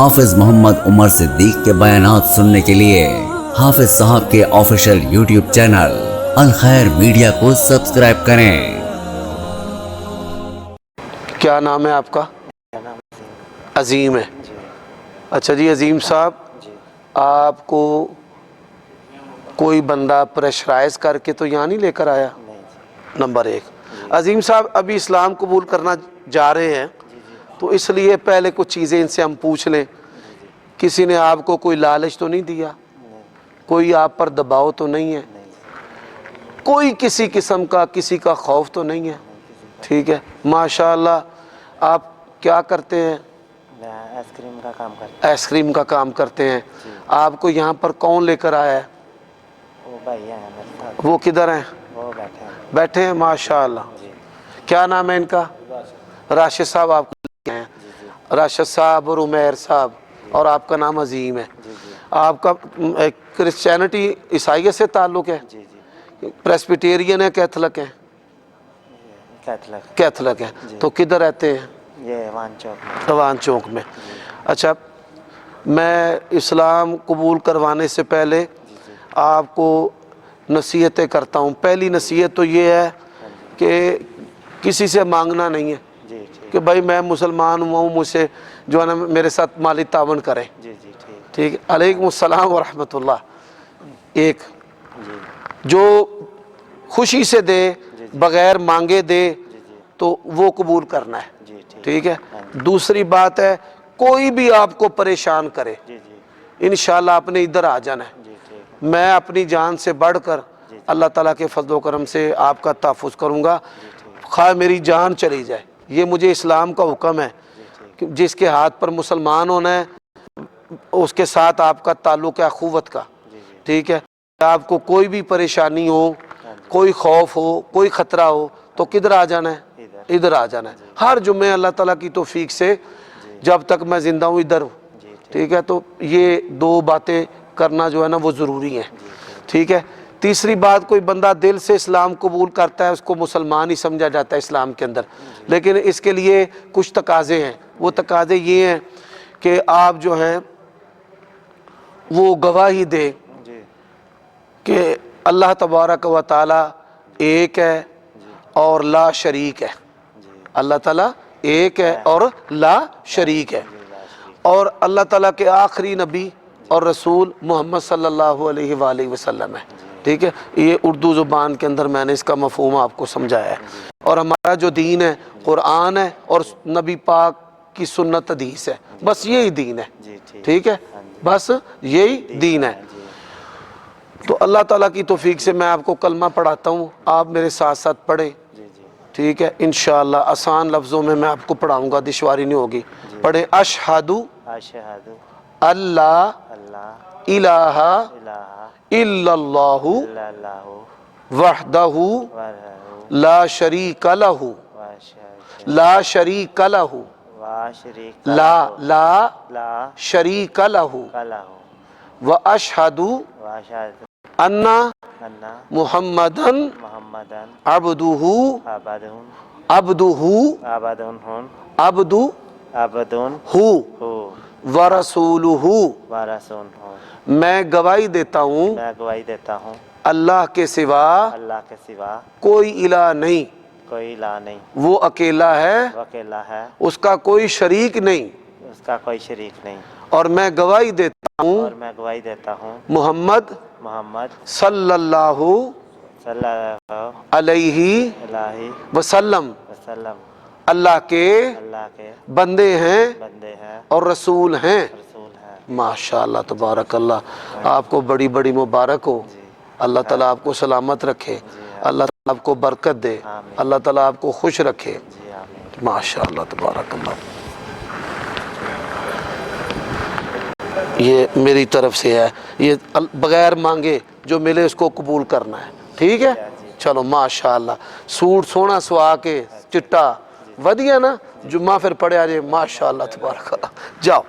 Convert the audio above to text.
حافظ محمد عمر صدیق کے بیانات سننے کے لیے حافظ صاحب کے آفیشیل یوٹیوب چینل الخیر میڈیا کو سبسکرائب کریں۔ کیا نام ہے آپ کا؟ عظیم ہے۔ اچھا جی عظیم صاحب، آپ کو کوئی بندہ پریشرائز کر کے تو یہاں نہیں لے کر آیا؟ نمبر ایک، عظیم صاحب ابھی اسلام قبول کرنا جا رہے ہیں تو اس لیے پہلے کچھ چیزیں ان سے ہم پوچھ لیں۔ کسی نے آپ کو کوئی لالچ تو نہیں دیا؟ کوئی آپ پر دباؤ تو نہیں ہے؟ کوئی کسی قسم کا کسی کا خوف تو نہیں ہے؟ ٹھیک ہے، ماشاءاللہ۔ آپ کیا کرتے ہیں؟ آئس کریم کا کام کرتے ہیں۔ آئس کریم کا کام کرتے ہیں۔ آپ کو یہاں پر کون لے کر آیا ہے؟ وہ بھائی ہیں میرے ساتھ۔ وہ کدھر ہیں؟ وہ بیٹھے ہیں۔ بیٹھے ہیں، ماشاءاللہ۔ کیا نام ہے ان کا؟ راشد صاحب آپ کو ہیں؟ راشد صاحب اور عمیر صاحب، اور آپ کا نام عظیم ہے۔ آپ کا کرسچینٹی عیسائیت سے تعلق ہے؟ پریسبیٹیرین ہے، کیتھولک ہے؟ کیتھولک ہے۔ تو کدھر رہتے ہیں؟ یہ ایوان چوک میں۔ ایوان چوک میں۔ اچھا، میں اسلام قبول کروانے سے پہلے آپ کو نصیحتیں کرتا ہوں۔ پہلی نصیحت تو یہ ہے کہ کسی سے مانگنا نہیں ہے کہ بھائی میں مسلمان ہوں، مجھ سے جو ہے نا میرے ساتھ مالی تعاون کریں۔ ٹھیک ہے، علیکم السلام ورحمۃ اللہ۔ ایک جو خوشی سے دے، بغیر مانگے دے تو وہ قبول کرنا ہے۔ ٹھیک ہے، دوسری بات ہے کوئی بھی آپ کو پریشان کرے، انشاءاللہ آپ نے ادھر آ جانا ہے۔ میں اپنی جان سے بڑھ کر اللہ تعالیٰ کے فضل و کرم سے آپ کا تحفظ کروں گا، خواہ میری جان چلی جائے۔ یہ مجھے اسلام کا حکم ہے کہ جس کے ہاتھ پر مسلمان ہونا ہے اس کے ساتھ آپ کا تعلق ہے اخوت کا۔ ٹھیک ہے، آپ کو کوئی بھی پریشانی ہو، کوئی خوف ہو، کوئی خطرہ ہو تو کدھر آ جانا ہے؟ ادھر آ جانا ہے۔ ہر جمعے اللہ تعالیٰ کی توفیق سے جب تک میں زندہ ہوں ادھر ہوں۔ ٹھیک ہے، تو یہ دو باتیں کرنا جو ہے نا وہ ضروری ہیں۔ ٹھیک ہے، تیسری بات، کوئی بندہ دل سے اسلام قبول کرتا ہے اس کو مسلمان ہی سمجھا جاتا ہے اسلام کے اندر، لیکن اس کے لیے کچھ تقاضے ہیں۔ وہ تقاضے یہ ہیں کہ آپ جو ہیں وہ گواہی دیں کہ اللہ تبارک و تعالی ایک ہے اور لا شریک ہے۔ اللہ تعالیٰ ایک ہے اور لا شریک ہے، اور اللہ تعالیٰ کے آخری نبی اور رسول محمد صلی اللہ علیہ وآلہ وسلم ہے۔ ٹھیک ہے، یہ اردو زبان کے اندر میں نے اس کا مفہوم آپ کو سمجھایا ہے۔ اور ہمارا جو دین ہے قرآن ہے اور نبی پاک کی سنت حدیث ہے، بس یہی دین ہے۔ ٹھیک ہے، بس یہی دین ہے۔ تو اللہ تعالیٰ کی توفیق سے میں آپ کو کلمہ پڑھاتا ہوں، آپ میرے ساتھ ساتھ پڑھیں۔ ٹھیک ہے، انشاءاللہ آسان لفظوں میں آپ کو پڑھاؤں گا، دشواری نہیں ہوگی۔ پڑھیں، اشہدو اللہ الہ الا اللہ وحدہ لا شریک لہ لا شریک لہ لا شریک لہ واشہد ان محمدن عبدہ ورسولہ۔ میں گواہی دیتا ہوں اللہ کے سوا کوئی الہ نہیں، وہ اکیلا ہے، اس کا کوئی شریک نہیں، اور میں گواہی دیتا ہوں محمد صلی اللہ علیہ وسلم اللہ کے بندے ہیں اور رسول ہیں۔ ماشاءاللہ تبارک اللہ، آپ کو بڑی بڑی مبارک ہو۔ اللہ تعالیٰ آپ کو سلامت رکھے، اللہ تعالیٰ آپ کو برکت دے، اللہ تعالیٰ آپ کو خوش رکھے۔ ماشاءاللہ تبارک اللہ۔ یہ میری طرف سے ہے، یہ بغیر مانگے جو ملے اس کو قبول کرنا ہے۔ ٹھیک ہے، چلو ماشاءاللہ۔ سوٹ سونا سوا کے چٹا ودیا نا، جمعہ پھر پڑھے آجے، ماشاءاللہ تبارک اللہ۔ جاؤ۔